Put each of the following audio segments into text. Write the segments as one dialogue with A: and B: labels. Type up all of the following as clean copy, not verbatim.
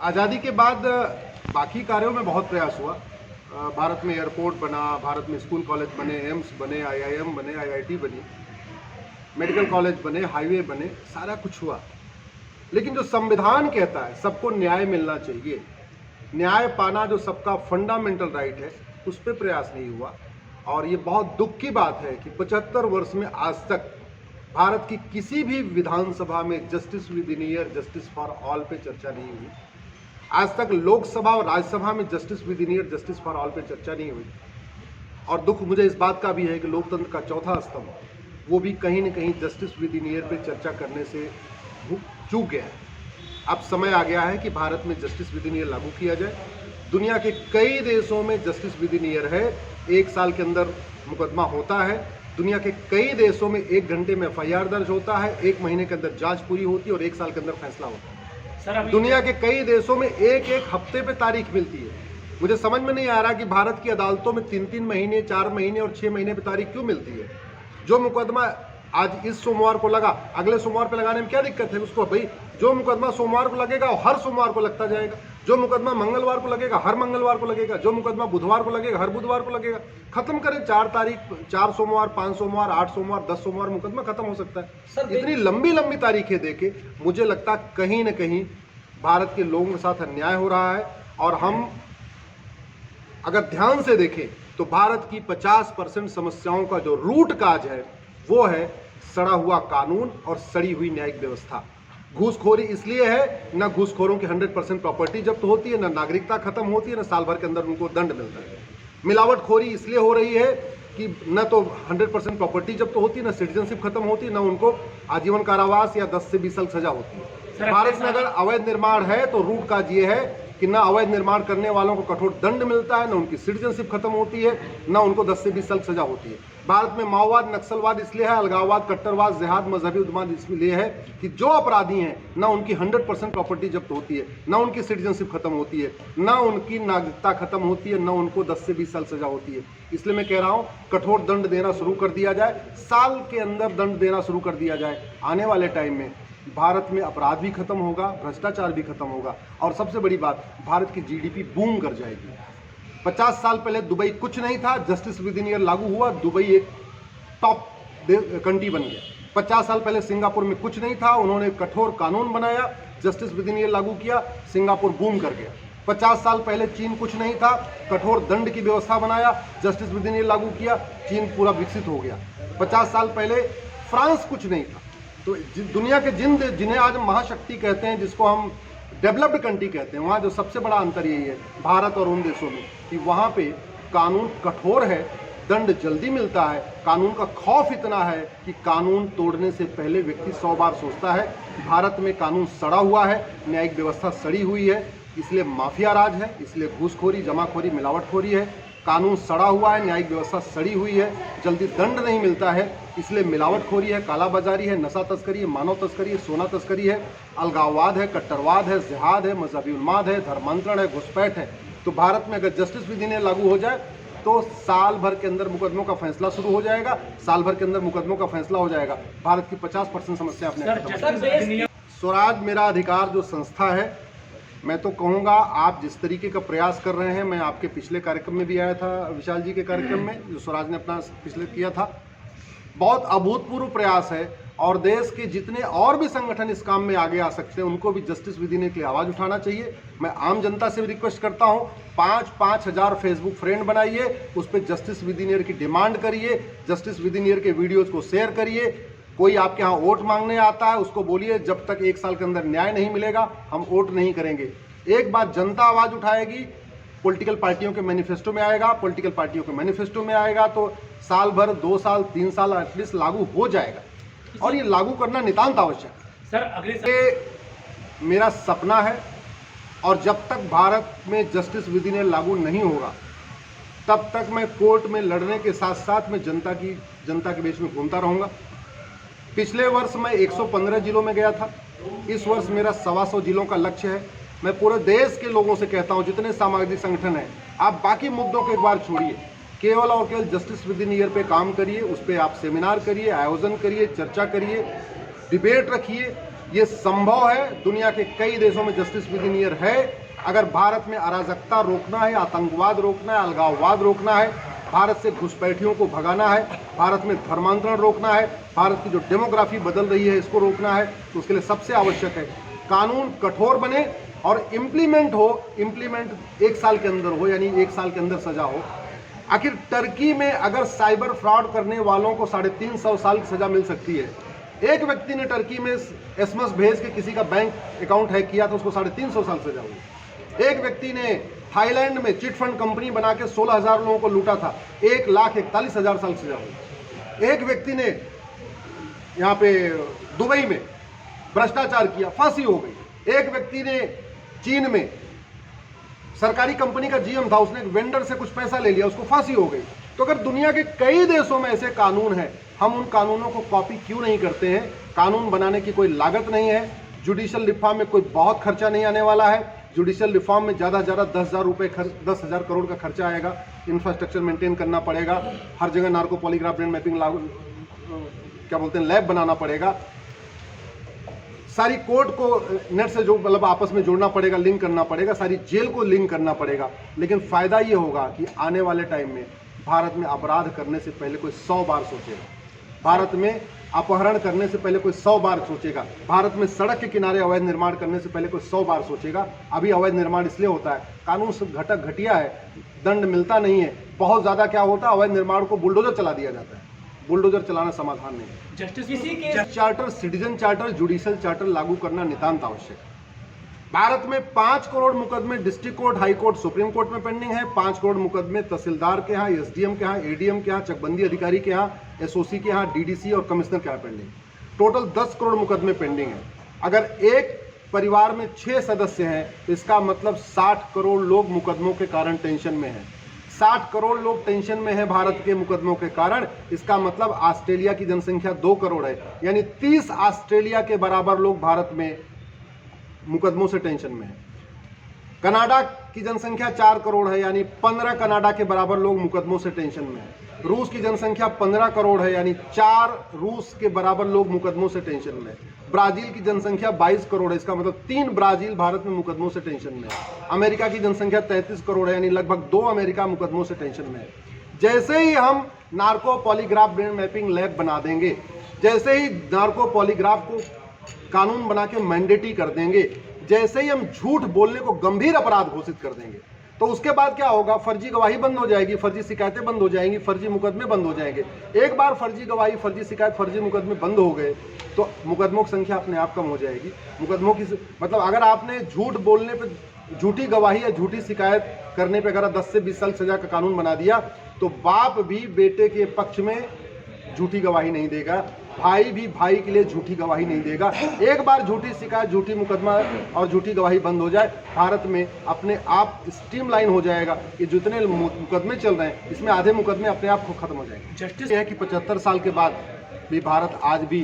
A: आज़ादी के बाद बाकी कार्यों में बहुत प्रयास हुआ। भारत में एयरपोर्ट बना, भारत में स्कूल कॉलेज बने, एम्स बने, IIM बने, IIT बनी, मेडिकल कॉलेज बने, हाईवे बने, सारा कुछ हुआ। लेकिन जो संविधान कहता है सबको न्याय मिलना चाहिए, न्याय पाना जो सबका फंडामेंटल राइट है, उस पर प्रयास नहीं हुआ। और ये बहुत दुख की बात है कि 75 वर्ष में आज तक भारत की किसी भी विधानसभा में justice with in year, justice for all पे चर्चा नहीं हुई। आज तक लोकसभा और राज्यसभा में justice with in year, justice for all पे चर्चा नहीं हुई। और दुख मुझे इस बात का भी है कि लोकतंत्र का चौथा स्तंभ वो भी कहीं न कहीं जस्टिस विद इन ईयर पे चर्चा करने से चूक गया है। अब समय आ गया है कि भारत में जस्टिस विद इन ईयर लागू किया जाए। दुनिया के कई देशों में जस्टिस विद इन ईयर है, 1 साल के अंदर मुकदमा होता है। दुनिया के कई देशों में 1 घंटे में FIR दर्ज होता है, 1 महीने के अंदर जांच पूरी होती है और 1 साल के अंदर फैसला होता है। दुनिया के कई देशों में 1-1 हफ्ते पे तारीख मिलती है। मुझे समझ में नहीं आ रहा कि भारत की अदालतों में 3-3 महीने, 4 महीने और 6 महीने पे तारीख क्यों मिलती है। जो मुकदमा आज इस सोमवार को लगा, अगले सोमवार पे लगाने में क्या दिक्कत है उसको? भाई जो मुकदमा सोमवार को लगेगा हर सोमवार को लगता जाएगा, जो मुकदमा मंगलवार को लगेगा हर मंगलवार को लगेगा, जो मुकदमा बुधवार को लगेगा हर बुधवार को लगेगा। खत्म करें 4 तारीख, 4 सोमवार, 5 सोमवार, 8 सोमवार, 10 सोमवार मुकदमा खत्म हो सकता है। इतनी लंबी लंबी तारीखें देके मुझे लगता है कहीं ना कहीं भारत के लोगों के साथ अन्याय हो रहा है। और हम अगर ध्यान से देखें तो भारत की 50% समस्याओं का जो रूट काज है वो है सड़ा हुआ कानून और सड़ी हुई न्यायिक व्यवस्था। घूसखोरी इसलिए है, न घूसखोरों की 100% प्रॉपर्टी जब्त होती है, न नागरिकता खत्म होती है, न साल भर के अंदर उनको दंड मिलता है। मिलावटखोरी इसलिए हो रही है कि न तो 100% प्रॉपर्टी जब्त होती है, न सिटीजनशिप खत्म होती है, न उनको आजीवन कारावास या 10 से 20 साल सजा होती है। भारत में अगर अवैध निर्माण है तो रूट काज ये है कि न अवैध निर्माण करने वालों को कठोर दंड मिलता है, न उनकी सिटीजनशिप खत्म होती है, न उनको 10 से 20 साल सजा होती है। भारत में माओवाद, नक्सलवाद इसलिए है, अलगाववाद, कट्टरवाद, जिहाद, मजहबी उन्माद इसलिए है कि जो अपराधी हैं न उनकी 100% प्रॉपर्टी जब्त होती है, न उनकी सिटीजनशिप खत्म होती है, न उनकी नागरिकता खत्म होती है, न उनको 10 से 20 साल सजा होती है। इसलिए मैं कह रहा हूँ कठोर दंड देना शुरू कर दिया जाए, साल के अंदर दंड देना शुरू कर दिया जाए। आने वाले टाइम में भारत में अपराध भी खत्म होगा, भ्रष्टाचार भी खत्म होगा और सबसे बड़ी बात, भारत की GDP बूम कर जाएगी। 50 साल पहले दुबई कुछ नहीं था, जस्टिस विद इन ईयर लागू हुआ, दुबई एक टॉप कंट्री बन गया। 50 साल पहले सिंगापुर में कुछ नहीं था, उन्होंने कठोर कानून बनाया, जस्टिस विद इन ईयर लागू किया, सिंगापुर बूम कर गया। 50 साल पहले चीन कुछ नहीं था, कठोर दंड की व्यवस्था बनाया, जस्टिस विद इन ईयर लागू किया, चीन पूरा विकसित हो गया। 50 साल पहले फ्रांस कुछ नहीं था। तो दुनिया के जिन्हें आज महाशक्ति कहते हैं, जिसको हम डेवलप्ड कंट्री कहते हैं, वहाँ जो सबसे बड़ा अंतर यही है भारत और उन देशों में कि वहाँ पे कानून कठोर है, दंड जल्दी मिलता है, कानून का खौफ इतना है कि कानून तोड़ने से पहले व्यक्ति 100 बार सोचता है। भारत में कानून सड़ा हुआ है, न्यायिक व्यवस्था सड़ी हुई है, इसलिए माफिया राज है, इसलिए घूसखोरी, जमाखोरी, मिलावटखोरी है। कानून सड़ा हुआ है, न्यायिक व्यवस्था सड़ी हुई है, जल्दी दंड नहीं मिलता है, इसलिए मिलावटखोरी है, कालाबाजारी है, नशा तस्करी है, मानव तस्करी है, सोना तस्करी है, अलगाववाद है, कट्टरवाद है, जिहाद है, मजहबी उन्माद है, धर्मांतरण है, घुसपैठ है। तो भारत में अगर जस्टिस विद इन ईयर लागू हो जाए तो साल भर के अंदर मुकदमों का फैसला शुरू हो जाएगा, साल भर के अंदर मुकदमों का फैसला हो जाएगा। भारत की 50% समस्या अपने स्वराज मेरा अधिकार जो संस्था है, मैं तो कहूँगा आप जिस तरीके का प्रयास कर रहे हैं, मैं आपके पिछले कार्यक्रम में भी आया था, विशाल जी के कार्यक्रम में जो स्वराज ने अपना पिछले किया था, बहुत अभूतपूर्व प्रयास है। और देश के जितने और भी संगठन इस काम में आगे आ सकते हैं उनको भी जस्टिस विद इन ईयर के लिए आवाज़ उठाना चाहिए। मैं आम जनता से भी रिक्वेस्ट करता हूँ, 5-5 हज़ार फेसबुक फ्रेंड बनाइए, उस पर जस्टिस विद इन ईयर की डिमांड करिए, जस्टिस विद इन ईयर के वीडियोज़ को शेयर करिए। कोई आपके यहाँ वोट मांगने आता है उसको बोलिए जब तक 1 साल के अंदर न्याय नहीं मिलेगा हम वोट नहीं करेंगे। एक बार जनता आवाज़ उठाएगी, पॉलिटिकल पार्टियों के मैनिफेस्टो में आएगा, पॉलिटिकल पार्टियों के मैनिफेस्टो में आएगा तो साल भर, 2 साल, 3 साल एटलीस्ट लागू हो जाएगा और ये लागू करना नितांत आवश्यक है।
B: सर अगले
A: ये मेरा सपना है और जब तक भारत में जस्टिस विद इन ईयर लागू नहीं होगा तब तक मैं कोर्ट में लड़ने के साथ साथ मैं जनता के बीच में घूमता रहूँगा। पिछले वर्ष मैं 115 जिलों में गया था, इस वर्ष मेरा 125 जिलों का लक्ष्य है। मैं पूरे देश के लोगों से कहता हूं, जितने सामाजिक संगठन हैं, आप बाकी मुद्दों को एक बार छोड़िए, केवल और केवल जस्टिस विद इन ईयर पे काम करिए, उस पर आप सेमिनार करिए, आयोजन करिए, चर्चा करिए, डिबेट रखिए ये संभव है, दुनिया के कई देशों में जस्टिस विद इन ईयर है। अगर भारत में अराजकता रोकना है, आतंकवाद रोकना है, अलगाववाद रोकना है, भारत से घुसपैठियों को भगाना है, भारत में धर्मांतरण रोकना है, भारत की जो डेमोग्राफी बदल रही है इसको रोकना है, तो उसके लिए सबसे आवश्यक है कानून कठोर बने और इम्प्लीमेंट हो। इम्प्लीमेंट 1 साल के अंदर हो, यानी 1 साल के अंदर सजा हो। आखिर टर्की में अगर साइबर फ्रॉड करने वालों को 350 साल की सजा मिल सकती है, एक व्यक्ति ने टर्की में एसएमएस भेज के किसी का बैंक अकाउंट हैक किया तो उसको 350 साल सजा हुई। एक व्यक्ति ने थाईलैंड में चिट फंड कंपनी बना के 16,000 लोगों को लूटा था, 1,41,000 साल सजा हुई। एक व्यक्ति ने यहाँ पे दुबई में भ्रष्टाचार किया, फांसी हो गई। एक व्यक्ति ने चीन में सरकारी कंपनी का जीएम था, उसने एक वेंडर से कुछ पैसा ले लिया, उसको फांसी हो गई। तो अगर दुनिया के कई देशों में ऐसे कानून हैं, हम उन कानूनों को कॉपी क्यों नहीं करते हैं? कानून बनाने की कोई लागत नहीं है, जुडिशियल रिफॉर्म में कोई बहुत खर्चा नहीं आने वाला है। जुडिशियल रिफॉर्म में ज़्यादा से ज़्यादा 10,000 करोड़ का खर्चा आएगा। इंफ्रास्ट्रक्चर मेंटेन करना पड़ेगा, हर जगह narco polygraph brain mapping lab बनाना पड़ेगा, सारी कोर्ट को नेट से जो मतलब आपस में जोड़ना पड़ेगा, लिंक करना पड़ेगा, सारी जेल को लिंक करना पड़ेगा। लेकिन फ़ायदा ये होगा कि आने वाले टाइम में भारत में अपराध करने से पहले कोई 100 बार सोचेगा, भारत में अपहरण करने से पहले कोई 100 बार सोचेगा, भारत में सड़क के किनारे अवैध निर्माण करने से पहले कोई 100 बार सोचेगा। अभी अवैध निर्माण इसलिए होता है, कानून सब घटिया है, दंड मिलता नहीं है। बहुत ज़्यादा क्या होता है, अवैध निर्माण को बुलडोजर चला दिया जाता है। बुलडोजर चलाना समाधान नहीं है। Justice charter, citizen charter, judicial charter लागू करना नितांत आवश्यक है। भारत में 5 करोड़ मुकदमे district court, high court, supreme court में पेंडिंग है। 5 करोड़ मुकदमे तहसीलदार के यहाँ, एसडीएम के यहाँ, एडीएम के यहाँ, चकबंदी अधिकारी के यहाँ, एसओसी के यहाँ, डीडीसी और कमिश्नर के यहाँ पेंडिंग। टोटल 10 करोड़ मुकदमे पेंडिंग है। अगर एक परिवार में 6 सदस्य हैं तो इसका मतलब 60 करोड़ लोग मुकदमों के कारण टेंशन में हैं। 60 करोड़ लोग टेंशन में हैं भारत के मुकदमों के कारण। इसका मतलब ऑस्ट्रेलिया की जनसंख्या 2 करोड़ है, यानी 30 ऑस्ट्रेलिया के बराबर लोग भारत में मुकदमों से टेंशन में है। कनाडा की जनसंख्या 4 करोड़ है, यानी 15 कनाडा के बराबर लोग मुकदमों से टेंशन में है। रूस की जनसंख्या 15 करोड़ है, यानी 4 रूस के बराबर लोग मुकदमों से टेंशन में है। ब्राजील की जनसंख्या 22 करोड़ है, इसका मतलब 3 ब्राजील भारत में मुकदमों से टेंशन में है। अमेरिका की जनसंख्या 33 करोड़ है, यानी लगभग 2 अमेरिका मुकदमों से टेंशन में है। जैसे ही हम narco polygraph brain mapping lab बना देंगे, जैसे ही नार्को पॉलीग्राफ को कानून बना के मैंडेटरी कर देंगे, जैसे ही हम झूठ बोलने को गंभीर अपराध घोषित कर देंगे, तो उसके बाद क्या होगा, फर्जी गवाही बंद हो जाएगी, फर्जी शिकायतें बंद हो जाएंगी, फर्जी मुकदमे बंद हो जाएंगे। एक बार फर्जी गवाही, फर्जी शिकायत, फर्जी मुकदमे बंद हो गए तो मुकदमों की संख्या अपने आप कम हो जाएगी। मुकदमों की मतलब अगर आपने झूठ बोलने पे, झूठी गवाही या झूठी शिकायत करने पे अगर 10 से 20 साल सजा का कानून बना दिया, तो बाप भी बेटे के पक्ष में झूठी गवाही नहीं देगा, भाई भी भाई के लिए झूठी गवाही नहीं देगा। एक बार झूठी शिकायत, झूठी मुकदमा और झूठी गवाही बंद हो जाए, भारत में अपने आप स्ट्रीमलाइन हो जाएगा। ये जितने मुकदमे चल रहे हैं, इसमें आधे मुकदमे अपने आप को खत्म हो जाएंगे। जस्टिस है कि 75 साल के बाद भी भारत आज भी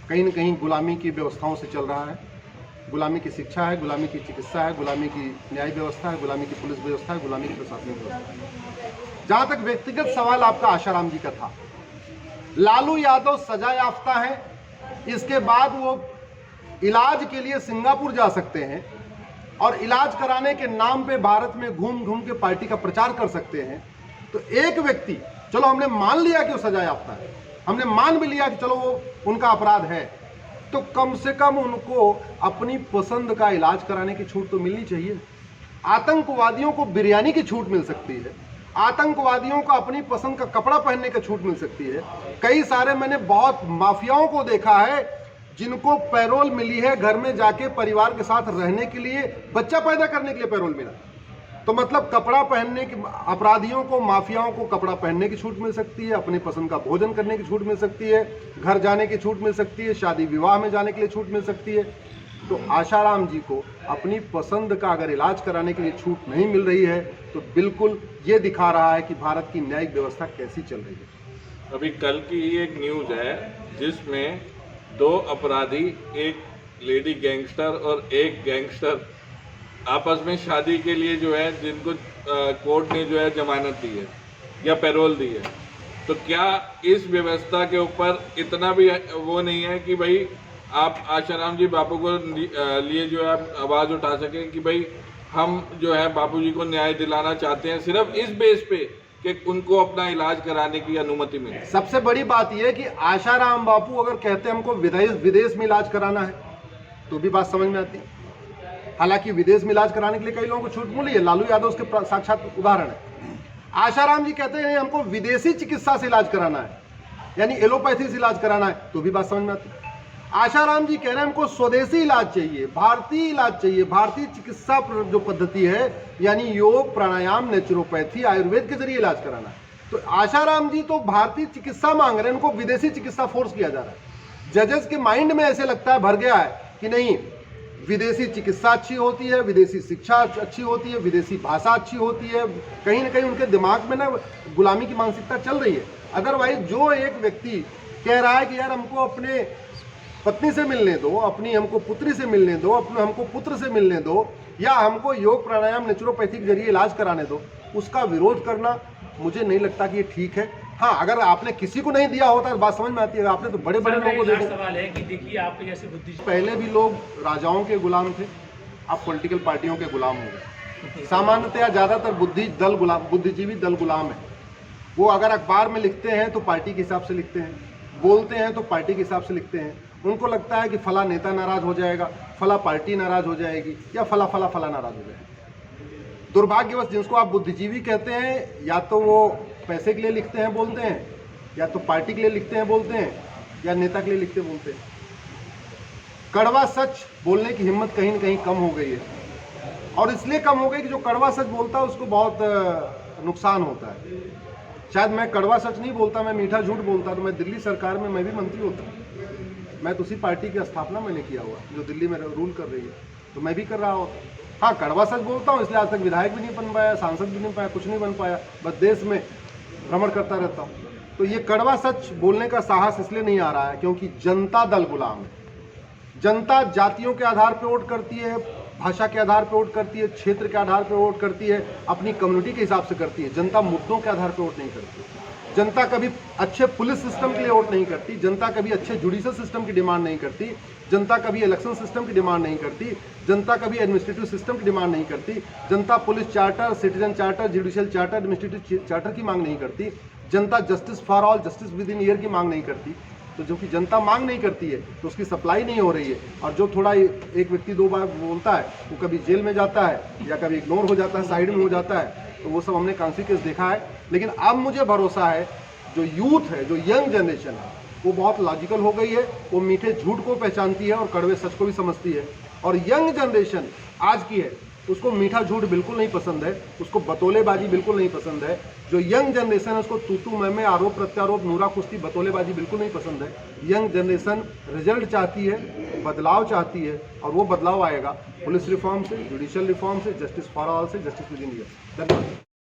A: कहीं न कहीं गुलामी की व्यवस्थाओं से चल रहा है। गुलामी की शिक्षा है, गुलामी की चिकित्सा है, गुलामी की न्याय व्यवस्था है, गुलामी की पुलिस व्यवस्था है, गुलामी की प्रशासनिक व्यवस्था है। जहाँ तक व्यक्तिगत सवाल आपका आशाराम जी का था, लालू यादव सजा याफ्ता है, इसके बाद वो इलाज के लिए सिंगापुर जा सकते हैं और इलाज कराने के नाम पे भारत में घूम घूम के पार्टी का प्रचार कर सकते हैं। तो एक व्यक्ति, चलो हमने मान लिया कि वो सजा याफ्ता है, हमने मान भी लिया कि चलो वो उनका अपराध है, तो कम से कम उनको अपनी पसंद का इलाज कराने की छूट तो मिलनी चाहिए। आतंकवादियों को बिरयानी की छूट मिल सकती है, आतंकवादियों को अपनी पसंद का कपड़ा पहनने की छूट मिल सकती है। कई सारे मैंने बहुत माफियाओं को देखा है जिनको पैरोल मिली है घर में जाके परिवार के साथ रहने के लिए, बच्चा पैदा करने के लिए पैरोल मिला। तो मतलब कपड़ा पहनने की, अपराधियों को, माफियाओं को कपड़ा पहनने की छूट मिल सकती है, अपनी पसंद का भोजन करने की छूट मिल सकती है, घर जाने की छूट मिल सकती है, शादी विवाह में जाने के लिए छूट मिल सकती है। तो आशाराम जी को अपनी पसंद का अगर इलाज कराने के लिए छूट नहीं मिल रही है तो बिल्कुल ये दिखा रहा है कि भारत की न्यायिक व्यवस्था कैसी चल रही है।
B: अभी कल की ही एक न्यूज़ है जिसमें 2 अपराधी, एक लेडी गैंगस्टर और एक गैंगस्टर आपस में शादी के लिए जो है, जिनको कोर्ट ने जो है जमानत दी है या पैरोल दी है। तो क्या इस व्यवस्था के ऊपर इतना भी वो नहीं है कि भाई आप आशाराम जी बापू को लिए जो है आप आवाज़ उठा सकें कि भाई हम जो है बापू जी को न्याय दिलाना चाहते हैं, सिर्फ इस बेस पे कि उनको अपना इलाज कराने की अनुमति मिले।
A: सबसे बड़ी बात यह है कि आशाराम बापू अगर कहते हैं हमको विदेश में इलाज कराना है तो भी बात समझ में आती है। हालांकि विदेश में इलाज कराने के लिए कई लोगों को छूट मिली है, लालू यादव उसके साक्षात उदाहरण है। आशाराम जी कहते हैं हमको विदेशी चिकित्सा से इलाज कराना है, यानी एलोपैथी से इलाज कराना है, तो भी बात समझ में आती है। आशाराम जी कह रहे हैं हमको स्वदेशी इलाज चाहिए, भारतीय इलाज चाहिए, भारतीय चिकित्सा जो पद्धति है यानी योग, प्राणायाम, नेचुरोपैथी, आयुर्वेद के जरिए इलाज कराना है। तो आशाराम जी तो भारतीय चिकित्सा मांग रहे हैं, उनको विदेशी चिकित्सा फोर्स किया जा रहा है। जजेस के माइंड में ऐसे लगता है, भर गया है कि नहीं, विदेशी चिकित्सा अच्छी होती है, विदेशी शिक्षा अच्छी होती है, विदेशी भाषा अच्छी होती है। कहीं ना कहीं उनके दिमाग में ना गुलामी की मानसिकता चल रही है। अदरवाइज जो एक व्यक्ति कह रहा है कि यार हमको अपने पत्नी से मिलने दो, अपनी हमको पुत्री से मिलने दो, अपने हमको पुत्र से मिलने दो, या हमको योग, प्राणायाम, नेचुरोपैथी के जरिए इलाज कराने दो, उसका विरोध करना मुझे नहीं लगता कि ये ठीक है। हाँ, अगर आपने किसी को नहीं दिया होता तो बात समझ में आती है, आपने तो बड़े बड़े लोगों को दे दिया।
C: सवाल है कि देखिए आपके जैसे बुद्धि,
A: पहले भी लोग राजाओं के गुलाम थे, अब पॉलिटिकल पार्टियों के गुलाम हो गए। सामान्यतया ज़्यादातर बुद्धिजीवी दल गुलाम है। वो अगर अखबार में लिखते हैं तो पार्टी के हिसाब से लिखते हैं, बोलते हैं तो पार्टी के हिसाब से लिखते हैं। उनको लगता है कि फला नेता नाराज हो जाएगा, फला पार्टी नाराज हो जाएगी, या फला फला फला नाराज हो जाएगा। दुर्भाग्यवश जिसको आप बुद्धिजीवी कहते हैं, या तो वो पैसे के लिए लिखते हैं बोलते हैं, या तो पार्टी के लिए लिखते हैं बोलते हैं, या नेता के लिए लिखते बोलते हैं। कड़वा सच बोलने की हिम्मत कहीं ना कहीं कम हो गई है, और इसलिए कम हो गई कि जो कड़वा सच बोलता है उसको बहुत नुकसान होता है। शायद मैं कड़वा सच नहीं बोलता, मैं मीठा झूठ बोलता तो मैं दिल्ली सरकार में मैं भी मंत्री होता। मैं तो उसी पार्टी की स्थापना मैंने किया हुआ जो दिल्ली में रूल कर रही है, तो मैं भी कर रहा होता। हाँ, कड़वा सच बोलता हूँ, इसलिए आज तक विधायक भी नहीं बन पाया, सांसद भी नहीं पाया, कुछ नहीं बन पाया, बस देश में भ्रमण करता रहता हूँ। तो ये कड़वा सच बोलने का साहस इसलिए नहीं आ रहा है क्योंकि जनता दल गुलाम है। जनता जातियों के आधार पर वोट करती है, भाषा के आधार पर वोट करती है, क्षेत्र के आधार पर वोट करती है, अपनी कम्युनिटी के हिसाब से करती है। जनता मुद्दों के आधार पर वोट नहीं करती। जनता कभी अच्छे पुलिस सिस्टम के लिए वोट नहीं करती, जनता कभी अच्छे जुडिशल सिस्टम की डिमांड नहीं करती, जनता कभी इलेक्शन सिस्टम की डिमांड नहीं करती, जनता कभी एडमिनिस्ट्रेटिव सिस्टम की डिमांड नहीं करती, जनता police charter, citizen charter, judicial charter, administrative charter की मांग नहीं करती, जनता justice for all, justice with in year की मांग नहीं करती। तो जो कि जनता मांग नहीं करती है तो उसकी सप्लाई नहीं हो रही है, और जो थोड़ा एक व्यक्ति दो बार बोलता है वो कभी जेल में जाता है या कभी इग्नोर हो जाता है, साइड में हो जाता है। तो वो सब हमने कॉन्सिक्वेंस देखा है। लेकिन अब मुझे भरोसा है जो यूथ है, जो यंग जनरेशन है, वो बहुत लॉजिकल हो गई है, वो मीठे झूठ को पहचानती है और कड़वे सच को भी समझती है। और यंग जनरेशन आज की है, उसको मीठा झूठ बिल्कुल नहीं पसंद है, उसको बतौलेबाजी बिल्कुल नहीं पसंद है। जो यंग जनरेशन है उसको तू मैं आरोप प्रत्यारोप, नूरा कुश्ती, बतौलेबाजी बिल्कुल नहीं पसंद है। यंग जनरेशन रिजल्ट चाहती है, बदलाव चाहती है, और वो बदलाव आएगा पुलिस रिफॉर्म से, जुडिशियल रिफॉर्म से, जस्टिस फॉर ऑल से, जस्टिस विद इन ईयर। धन्यवाद।